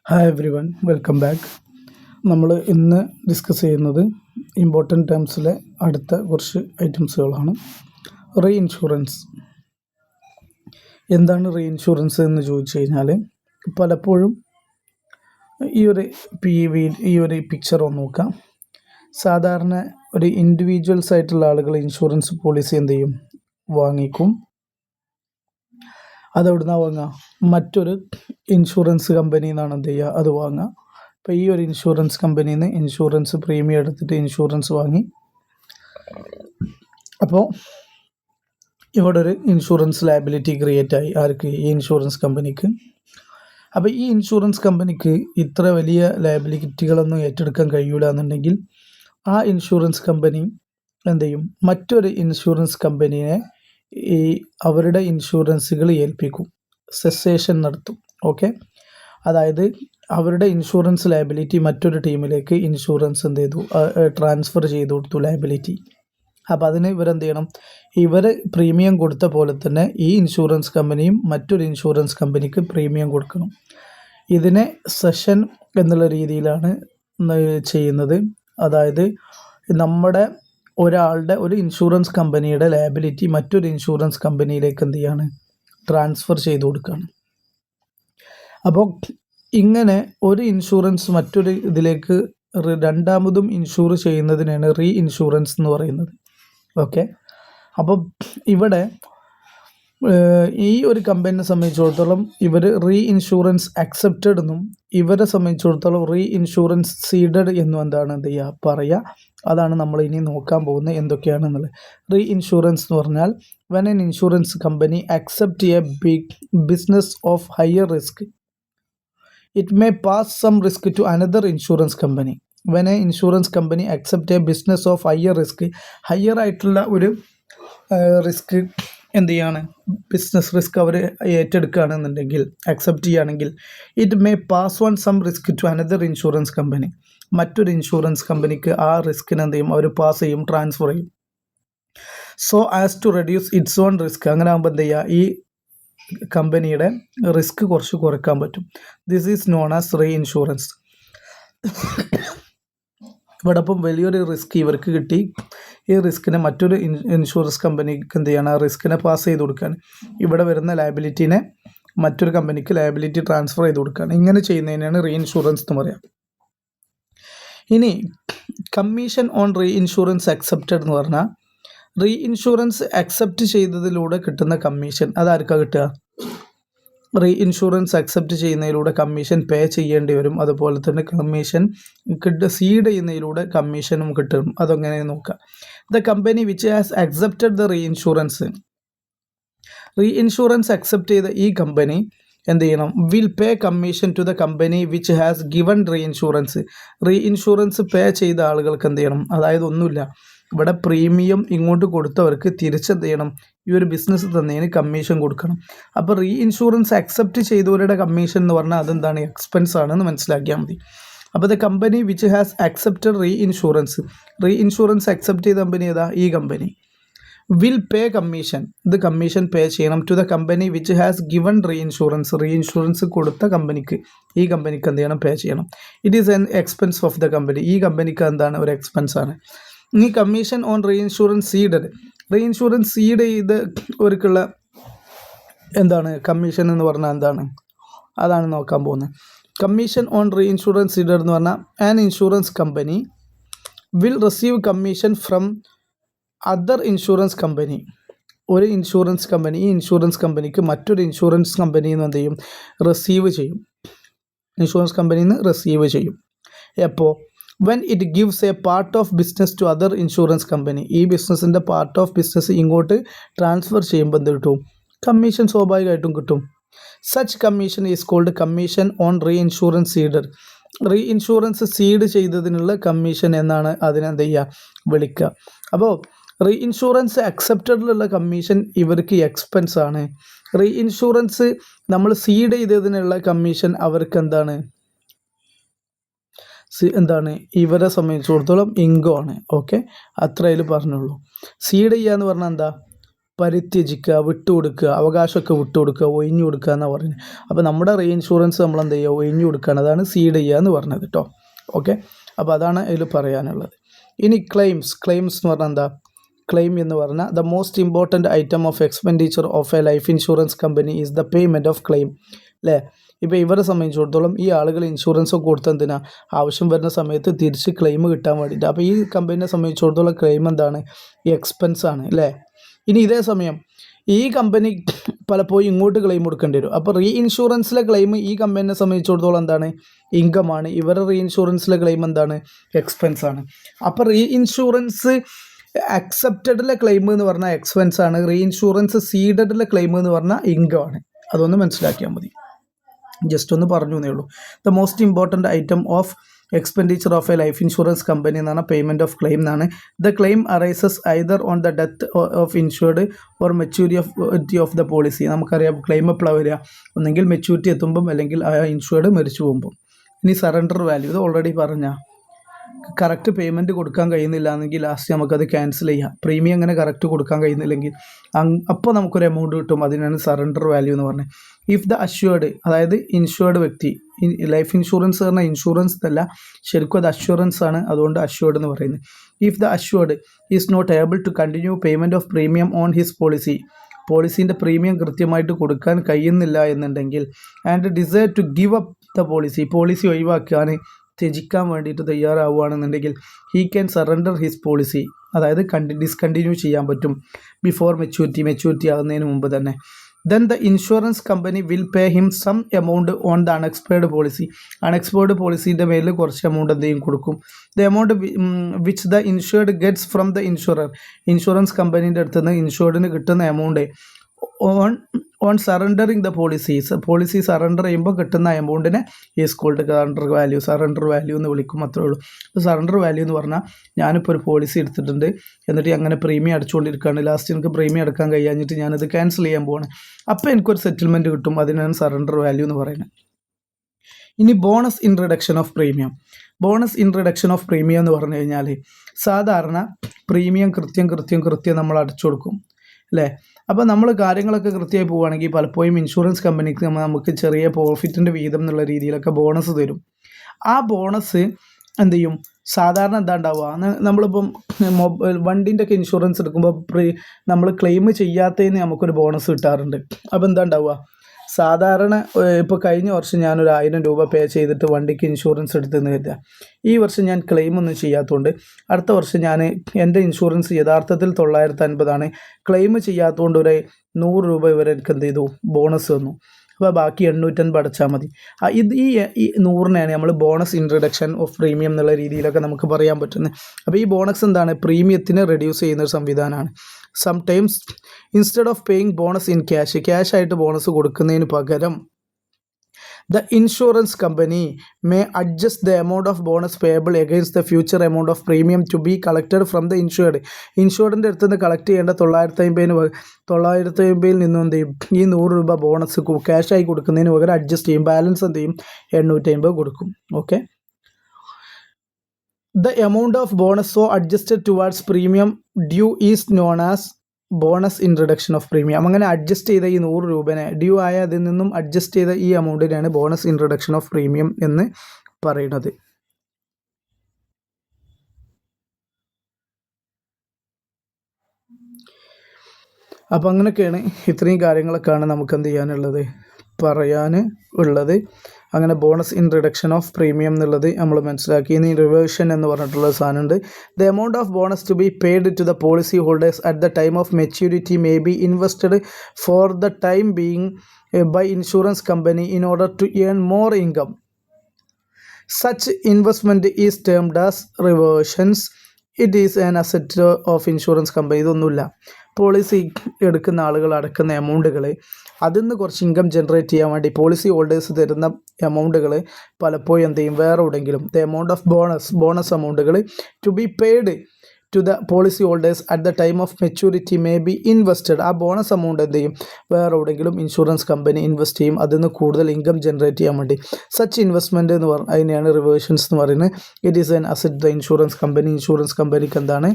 Hi everyone welcome back. നമ്മൾ ഇന്ന് discuss ചെയ്യുന്നത് ഇമ്പോർട്ടൻ്റ് ടേംസിലെ അടുത്ത കുറച്ച് ഐറ്റംസുകളാണ്. Reinsurance. എന്താണ് റീ ഇൻഷുറൻസ് എന്ന് ചോദിച്ചു കഴിഞ്ഞാൽ പലപ്പോഴും ഈ ഒരു പിക്ചർ ഒന്ന് നോക്കാം. സാധാരണ ഒരു ഇൻഡിവിജ്വൽസ് ആയിട്ടുള്ള ആളുകൾ ഇൻഷുറൻസ് പോളിസി എന്ത് ചെയ്യും, വാങ്ങിക്കും. അതെവിടുന്നാണ് വാങ്ങുക? മറ്റൊരു ഇൻഷുറൻസ് കമ്പനിയിൽ നിന്നാണ് എന്ത് ചെയ്യുക, അത് വാങ്ങുക. അപ്പോൾ ഈ ഒരു ഇൻഷുറൻസ് കമ്പനിയിൽ നിന്ന് ഇൻഷുറൻസ് പ്രീമിയം എടുത്തിട്ട് ഇൻഷുറൻസ് വാങ്ങി. അപ്പോൾ ഇവിടെ ഒരു ഇൻഷുറൻസ് ലയബിലിറ്റി ക്രിയേറ്റ് ആയി. ആർക്ക്? ഈ ഇൻഷുറൻസ് കമ്പനിക്ക്. അപ്പോൾ ഈ ഇൻഷുറൻസ് കമ്പനിക്ക് ഇത്ര വലിയ ലയബിലിറ്റികളൊന്നും ഏറ്റെടുക്കാൻ കഴിയില്ല എന്നുണ്ടെങ്കിൽ ആ ഇൻഷുറൻസ് കമ്പനി എന്ത് ചെയ്യും, മറ്റൊരു ഇൻഷുറൻസ് കമ്പനിയെ അവരുടെ ഇൻഷുറൻസുകൾ ഏൽപ്പിക്കും, സെസേഷൻ നടത്തും. ഓക്കെ, അതായത് അവരുടെ ഇൻഷുറൻസ് ലയബിലിറ്റി മറ്റൊരു ടീമിലേക്ക് ഇൻഷുറൻസ് എന്ത് ചെയ്തു, ട്രാൻസ്ഫർ ചെയ്ത് കൊടുത്തു ലയബിലിറ്റി. അപ്പോൾ അതിന് ഇവരെന്ത് ചെയ്യണം, ഇവർ പ്രീമിയം കൊടുത്ത പോലെ തന്നെ ഈ ഇൻഷുറൻസ് കമ്പനിയും മറ്റൊരു ഇൻഷുറൻസ് കമ്പനിക്ക് പ്രീമിയം കൊടുക്കണം. ഇതിനെ സെഷൻ എന്നുള്ള രീതിയിലാണ് ചെയ്യുന്നത്. അതായത് നമ്മുടെ ഒരു ഇൻഷുറൻസ് കമ്പനിയുടെ ലയബിലിറ്റി മറ്റൊരു ഇൻഷുറൻസ് കമ്പനിയിലേക്ക് എന്ത് ചെയ്യാണ്, ട്രാൻസ്ഫർ ചെയ്ത് കൊടുക്കുകയാണ്. അപ്പോൾ ഇങ്ങനെ ഒരു ഇൻഷുറൻസ് മറ്റൊരു ഇതിലേക്ക് രണ്ടാമതും ഇൻഷൂർ ചെയ്യുന്നതിനാണ് റീ ഇൻഷുറൻസ് എന്ന് പറയുന്നത്. ഓക്കെ, അപ്പോൾ ഇവിടെ ഈ ഒരു കമ്പനിയെ സംബന്ധിച്ചിടത്തോളം ഇവർ റീ ഇൻഷുറൻസ് അക്സെപ്റ്റഡ് എന്നും ഇവരെ സംബന്ധിച്ചിടത്തോളം റീ ഇൻഷുറൻസ് സീഡഡ് എന്നും എന്താണ് എന്ത് ചെയ്യുക, പറയുക. അതാണ് നമ്മൾ ഇനി നോക്കാൻ പോകുന്നത് എന്തൊക്കെയാണെന്നുള്ളത്. റീ ഇൻഷുറൻസ് എന്ന് പറഞ്ഞാൽ when an insurance company accept a business of higher risk, it may pass some risk to another insurance company. When a insurance company accept a business of higher risk, higher ആയിട്ടുള്ള ഒരു risk എന്ത് ചെയ്യാണ്, business risk അവർ ഏറ്റെടുക്കുകയാണെന്നുണ്ടെങ്കിൽ, അക്സെപ്റ്റ് ചെയ്യുകയാണെങ്കിൽ, it may pass on some risk to another insurance company. മറ്റൊരു insurance കമ്പനിക്ക് ആ റിസ്കിന് എന്ത് ചെയ്യും, അവർ പാസ് ചെയ്യും, ട്രാൻസ്ഫർ ചെയ്യും. So as to reduce it's on risk. അങ്ങനെ ആകുമ്പോൾ എന്ത് ചെയ്യുക, ഈ കമ്പനിയുടെ റിസ്ക് കുറച്ച് കുറയ്ക്കാൻ പറ്റും. This is known as re insurance. ഇവിടെ ഇപ്പം വലിയൊരു റിസ്ക് ഇവർക്ക് കിട്ടി. ഈ റിസ്കിനെ മറ്റൊരു ഇൻഷുറൻസ് കമ്പനിക്ക് എന്ത് ചെയ്യണം, ആ റിസ്കിനെ പാസ് ചെയ്ത് കൊടുക്കുകയാണ്. ഇവിടെ വരുന്ന ലയബിലിറ്റിനെ മറ്റൊരു കമ്പനിക്ക് ലയബിലിറ്റി ട്രാൻസ്ഫർ ചെയ്ത് കൊടുക്കുകയാണ്. ഇങ്ങനെ ചെയ്യുന്നതിനാണ് റീ ഇൻഷുറൻസ് എന്ന് പറയാം. ഇനി commission on re insurance accepted എന്ന് പറഞ്ഞാൽ, റീ ഇൻഷുറൻസ് അക്സെപ്റ്റ് ചെയ്തതിലൂടെ കിട്ടുന്ന കമ്മീഷൻ അതാർക്കാണ് കിട്ടുക? റീ ഇൻഷുറൻസ് അക്സെപ്റ്റ് ചെയ്യുന്നതിലൂടെ കമ്മീഷൻ പേ ചെയ്യേണ്ടി വരും. അതുപോലെ തന്നെ കമ്മീഷൻ സീഡ് ചെയ്യുന്നതിലൂടെ കമ്മീഷനും കിട്ടും. അതെങ്ങനെ നോക്കുക. The company which has accepted the reinsurance accept ചെയ്ത ഈ കമ്പനി എന്ത് ചെയ്യണം, will pay commission to the company which has given reinsurance pay ചെയ്ത ആളുകൾക്ക് എന്ത് ചെയ്യണം, അതായത് ഒന്നുമില്ല, ഇവിടെ പ്രീമിയം ഇങ്ങോട്ട് കൊടുത്തവർക്ക് തിരിച്ചെന്ത് ചെയ്യണം, ഈ ഒരു ബിസിനസ് തന്നതിന് കമ്മീഷൻ കൊടുക്കണം. അപ്പോൾ റീ ഇൻഷുറൻസ് അക്സെപ്റ്റ് ചെയ്തവരുടെ കമ്മീഷൻ എന്ന് പറഞ്ഞാൽ അതെന്താണ്, എക്സ്പെൻസ് ആണെന്ന് മനസ്സിലാക്കിയാൽ മതി. അപ്പോൾ the company which has accepted reinsurance accept ചെയ്ത കമ്പനി ഏതാ, ഈ കമ്പനി. വിൽ പേ കമ്മീഷൻ, ഇത് കമ്മീഷൻ പേ ചെയ്യണം to the company which has given reinsurance കൊടുത്ത കമ്പനിക്ക്, ഈ കമ്പനിക്ക് എന്ത് ചെയ്യണം, പേ ചെയ്യണം. It is an expense of the company, ഈ കമ്പനിക്ക് എന്താണ്, ഒരു എക്സ്പെൻസ് ആണ്. ഈ commission on reinsurance seed ചെയ്ത് അവർക്കുള്ള എന്താണ് കമ്മീഷൻ എന്ന് പറഞ്ഞാൽ എന്താണ്, അതാണ് നോക്കാൻ പോകുന്നത്. Commission on re insurance seeded എന്ന് പറഞ്ഞാൽ an insurance company will receive commission from other insurance company. ഒരു ഇൻഷുറൻസ് കമ്പനി ഈ ഇൻഷുറൻസ് കമ്പനിക്ക് മറ്റൊരു ഇൻഷുറൻസ് കമ്പനിയിൽ നിന്ന് എന്ത് ചെയ്യും, ഇൻഷുറൻസ് കമ്പനിയിൽ നിന്ന് റിസീവ് ചെയ്യും. എപ്പോൾ? When it gives a part of business to other insurance company. ഈ ബിസിനസ്സിൻ്റെ പാർട്ട് ഓഫ് ബിസിനസ് ഇങ്ങോട്ട് ട്രാൻസ്ഫർ ചെയ്യുമ്പോൾ എന്ത് കിട്ടും, കമ്മീഷൻ സ്വാഭാവികമായിട്ടും കിട്ടും. Such commission is called commission on reinsurance cede ചെയ്തതിനുള്ള കമ്മീഷൻ എന്നാണ് അതിനെന്ത് ചെയ്യുക, വിളിക്കുക. അപ്പോൾ റീ ഇൻഷുറൻസ് അക്സെപ്റ്റഡിലുള്ള കമ്മീഷൻ ഇവർക്ക് എക്സ്പെൻസ് ആണ്. റീ ഇൻഷുറൻസ് നമ്മൾ സീഡ് ചെയ്തതിനുള്ള കമ്മീഷൻ അവർക്ക് എന്താണ്, ഇവരെ സംബന്ധിച്ചിടത്തോളം ഇൻകം ആണ്. ഓക്കെ, അത്രയിൽ പറഞ്ഞുള്ളൂ. സീഡ് ചെയ്യുക എന്ന് പറഞ്ഞാൽ എന്താ, പരിത്യജിക്കുക, വിട്ടുകൊടുക്കുക, അവകാശമൊക്കെ വിട്ടുകൊടുക്കുക, ഒഴിഞ്ഞു കൊടുക്കുക എന്നാണ് പറയുന്നത്. അപ്പോൾ നമ്മുടെ റീഇൻഷുറൻസ് നമ്മൾ എന്ത് ചെയ്യുക, ഒഴിഞ്ഞു കൊടുക്കുകയാണ്. അതാണ് സീഡ് ചെയ്യുക എന്ന് പറഞ്ഞത് കേട്ടോ. ഓക്കെ, അപ്പോൾ അതാണ് അതിൽ പറയാനുള്ളത്. ഇനി ക്ലെയിംസ് എന്ന് പറഞ്ഞാൽ എന്താ? ക്ലെയിം എന്ന് പറഞ്ഞാൽ the most important item of expenditure of A life insurance company is the payment of claim, അല്ലേ? ഇപ്പോൾ ഇവരെ സംബന്ധിച്ചിടത്തോളം ഈ ആളുകൾ ഇൻഷുറൻസ് കൊടുത്ത എന്തിനാ? ആവശ്യം വരുന്ന സമയത്ത് തിരിച്ച് ക്ലെയിം കിട്ടാൻ വേണ്ടിയിട്ട്. അപ്പോൾ ഈ കമ്പനിയെ സംബന്ധിച്ചിടത്തോളം ക്ലെയിം എന്താണ്? എക്സ്പെൻസ് ആണ്, അല്ലേ? ഇനി ഇതേ സമയം ഈ കമ്പനി പലപ്പോഴും ഇങ്ങോട്ട് ക്ലെയിം കൊടുക്കേണ്ടി വരും. അപ്പോൾ റീ ഇൻഷുറൻസിലെ ക്ലെയിം ഈ കമ്പനിയെ സംബന്ധിച്ചിടത്തോളം എന്താണ്? ഇൻകമാണ്. ഇവരുടെ റീ ഇൻഷുറൻസിലെ ക്ലെയിം എന്താണ്? എക്സ്പെൻസ് ആണ്. അപ്പോൾ റീ ഇൻഷുറൻസ് അക്സെപ്റ്റഡിലെ ക്ലെയിം എന്ന് പറഞ്ഞാൽ എക്സ്പെൻസ് ആണ്. റീ ഇൻഷുറൻസ് സീഡഡിലെ ക്ലെയിം എന്ന് പറഞ്ഞാൽ ഇൻകം ആണ്. അതൊന്ന് മനസ്സിലാക്കിയാൽ മതി. ജസ്റ്റ് ഒന്ന് പറഞ്ഞു എന്നേ ഉള്ളൂ. The most important item of expenditure of A life insurance company എന്നാണ് പേയ്മെൻറ്റ് ഓഫ് ക്ലെയിം എന്നാണ്. The claim arises either on the death of insured or maturity of the policy. നമുക്കറിയാം ക്ലെയിം എപ്പോഴാണ് വരിക? ഒന്നെങ്കിൽ മെച്യൂരിറ്റി എത്തുമ്പം, അല്ലെങ്കിൽ ആ ഇൻഷുർഡ് മരിച്ചു പോകുമ്പം. ഇനി സറണ്ടർ വാല്യൂ, ഇത് ഓൾറെഡി പറഞ്ഞാൽ കറക്റ്റ് പേയ്മെൻറ്റ് കൊടുക്കാൻ കഴിയുന്നില്ല എന്നെങ്കിൽ ലാസ്റ്റ് നമുക്കത് ക്യാൻസൽ ചെയ്യാം. പ്രീമിയം അങ്ങനെ കറക്റ്റ് കൊടുക്കാൻ കഴിയുന്നില്ലെങ്കിൽ അപ്പോൾ നമുക്കൊരു എമൗണ്ട് കിട്ടും. അതിനാണ് സറണ്ടർ വാല്യൂ എന്ന് പറഞ്ഞത്. ഇഫ് ദ അഷ്വേർഡ്, അതായത് ഇൻഷുവേർഡ് വ്യക്തി, ലൈഫ് ഇൻഷുറൻസ് പറഞ്ഞാൽ ഇൻഷുറൻസ് അല്ല, ശരിക്കും അത് അഷ്വറൻസ് ആണ്. അതുകൊണ്ട് അഷ്വേർഡ് എന്ന് പറയുന്നത്. If the assured is not able to continue payment of premium on his policy, പോളിസീൻ്റെ പ്രീമിയം കൃത്യമായിട്ട് കൊടുക്കാൻ കഴിയുന്നില്ല എന്നുണ്ടെങ്കിൽ, and desire to give up the policy ഒഴിവാക്കാൻ, ത്യജിക്കാൻ വേണ്ടിയിട്ട് തയ്യാറാവുകയാണെന്നുണ്ടെങ്കിൽ, he can surrender his policy, അതായത് ഡിസ്കണ്ടിന്യൂ ചെയ്യാൻ പറ്റും ബിഫോർ മെച്യൂരിറ്റി ആകുന്നതിന് മുമ്പ് തന്നെ. Then the insurance company will pay him some amount on the unexpired policy. Unexpired പോളിസീൻ്റെ മേലിൽ കുറച്ച് എമൗണ്ട് എന്തെങ്കിലും കൊടുക്കും. The amount which the insured gets from the insurer, insurance കമ്പനീൻ്റെ അടുത്ത് നിന്ന് ഇൻഷുർഡിന് കിട്ടുന്ന amount on surrendering the policy surrender ചെയ്യുമ്പോൾ കിട്ടുന്ന എമൗണ്ടിനെ ഈസ് കോൾഡ് സറണ്ടർ വാല്യൂ എന്ന് വിളിക്കും. അത്രേ ഉള്ളൂ. അപ്പോൾ സറണ്ടർ വാല്യൂ എന്ന് പറഞ്ഞാൽ, ഞാനിപ്പോൾ ഒരു പോളിസി എടുത്തിട്ടുണ്ട്, എന്നിട്ട് അങ്ങനെ പ്രീമിയം അടിച്ചുകൊണ്ടിരിക്കുകയാണ്, ലാസ്റ്റ് എനിക്ക് പ്രീമിയം അടക്കാൻ കഴിയാഞ്ഞിട്ട് ഞാനത് ക്യാൻസൽ ചെയ്യാൻ പോവാണ്. അപ്പോൾ എനിക്കൊരു സെറ്റിൽമെൻറ്റ് കിട്ടും. അതിനാണ് സറണ്ടർ വാല്യൂ എന്ന് പറയുന്നത്. ഇനി bonus in reduction of premium. Bonus in reduction of premium എന്ന് പറഞ്ഞു കഴിഞ്ഞാൽ, സാധാരണ പ്രീമിയം കൃത്യം നമ്മൾ അടച്ചു കൊടുക്കും, അല്ലേ? അപ്പോൾ നമ്മൾ കാര്യങ്ങളൊക്കെ കൃത്യമായി പോവുകയാണെങ്കിൽ പലപ്പോഴും ഇൻഷുറൻസ് കമ്പനിക്ക് നമുക്ക് ചെറിയ പ്രോഫിറ്റിൻ്റെ വീതം എന്നുള്ള രീതിയിലൊക്കെ ബോണസ് തരും. ആ ബോണസ് എന്ത് ചെയ്യും? സാധാരണ എന്താ ഉണ്ടാവുക? നമ്മളിപ്പം വണ്ടീൻ്റെ ഒക്കെ ഇൻഷുറൻസ് എടുക്കുമ്പോൾ നമ്മൾ ക്ലെയിം ചെയ്യാത്തതിന് നമുക്കൊരു ബോണസ് കിട്ടാറുണ്ട്. അപ്പോൾ എന്താ ഉണ്ടാവുക? സാധാരണ ഇപ്പോൾ കഴിഞ്ഞ വർഷം ഞാനൊരു 1000 രൂപ പേ ചെയ്തിട്ട് വണ്ടിക്ക് ഇൻഷുറൻസ് എടുത്തെന്ന് കരുതുക. ഈ വർഷം ഞാൻ ക്ലെയിം ഒന്നും ചെയ്യാത്തതുകൊണ്ട് അടുത്ത വർഷം ഞാൻ എൻ്റെ ഇൻഷുറൻസ് യഥാർത്ഥത്തിൽ 950 ക്ലെയിം ചെയ്യാത്തതുകൊണ്ട് ഒരു 100 രൂപ ഇവരെ എനിക്ക് എന്ത് ചെയ്തു? ബോണസ് തന്നു. അപ്പോൾ ബാക്കി 850 അടച്ചാൽ മതി. ഈ 100-നെയാണ് നമ്മൾ bonus in reduction of premium എന്നുള്ള രീതിയിലൊക്കെ നമുക്ക് പറയാൻ പറ്റുന്നത്. അപ്പോൾ ഈ ബോണസ് എന്താണ്? പ്രീമിയത്തിനെ റെഡ്യൂസ് ചെയ്യുന്ന ഒരു സംവിധാനമാണ്. Sometimes instead of paying bonus in cash ആയിട്ട് ബോണസ് കൊടുക്കുന്നതിന് പകരം the insurance company may adjust the amount of bonus payable against the future amount of premium to be collected from the insured. ഇൻഷുർഡിൻ്റെ അടുത്ത് നിന്ന് collect ചെയ്യേണ്ട 950 നിന്നും എന്ത് ചെയ്യും? ഈ 100 രൂപ ബോണസ് ക്യാഷായി കൊടുക്കുന്നതിന് പകരം അഡ്ജസ്റ്റ് ചെയ്യും. ബാലൻസ് എന്ത് ചെയ്യും? 850 കൊടുക്കും. Okay. The amount of bonus so adjusted towards premium due is known as bonus in reduction of premium. അങ്ങനെ അഡ്ജസ്റ്റ് ചെയ്ത ഈ 100 രൂപനെ ഡ്യൂ ആയ അതിൽ നിന്നും അഡ്ജസ്റ്റ് ചെയ്ത ഈ എമൗണ്ടിനാണ് bonus in reduction of premium എന്ന് പറയുന്നത്. അപ്പോൾ അങ്ങനെയൊക്കെയാണ്, ഇത്രയും കാര്യങ്ങളൊക്കെയാണ് നമുക്ക് എന്ത് ചെയ്യാനുള്ളത്, പറയാൻ ഉള്ളത്. അങ്ങനെ bonus in reduction of premium എന്നുള്ളത് നമ്മൾ മനസ്സിലാക്കി. ഇനി റിവേർഷൻ എന്ന് പറഞ്ഞിട്ടുള്ള സാധനമുണ്ട്. The amount of bonus to be paid to the policy holders at the time of maturity may be invested for the time being by insurance company in order to earn more income. Such investment is termed as reversions. It is an asset of insurance company. ഇതൊന്നുമില്ല, policy എടുക്കുന്ന ആളുകൾ അടക്കുന്ന എമൗണ്ടുകൾ, അതിൽ നിന്ന് കുറച്ച് income generate ചെയ്യാൻ വേണ്ടി policy holders തരുന്ന എമൗണ്ടുകൾ പലപ്പോഴും എന്ത് ചെയ്യും? വേറെ എവിടെയെങ്കിലും ദ എമൗണ്ട് ഓഫ് ബോണസ് എമൗണ്ടുകൾ to be paid to the policy holders at the time of maturity may be invested. ആ ബോണസ് എമൗണ്ട് എന്ത് ചെയ്യും? വേറെ എവിടെയെങ്കിലും ഇൻഷുറൻസ് കമ്പനി ഇൻവെസ്റ്റ് ചെയ്യും, അതിൽ നിന്ന് കൂടുതൽ ഇൻകം ജനറേറ്റ് ചെയ്യാൻ വേണ്ടി. സച്ച് ഇൻവെസ്റ്റ്മെൻറ്റ് എന്ന് പറഞ്ഞാൽ അതിനെയാണ് റിവേർഷൻസ് എന്ന് പറയുന്നത്. It is an asset the insurance കമ്പനിക്ക് എന്താണ്?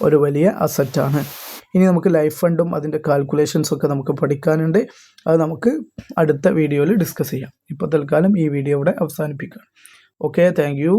ഒരു വലിയ അസറ്റാണ്. ഇനി നമുക്ക് ലൈഫ് ഫണ്ടും അതിൻ്റെ കാൽക്കുലേഷൻസൊക്കെ നമുക്ക് പഠിക്കാനുണ്ട്. അത് നമുക്ക് അടുത്ത വീഡിയോയിൽ ഡിസ്കസ് ചെയ്യാം. ഇപ്പോൾ തൽക്കാലം ഈ വീഡിയോ ഇവിടെ അവസാനിപ്പിക്കാം. Okay, thank you.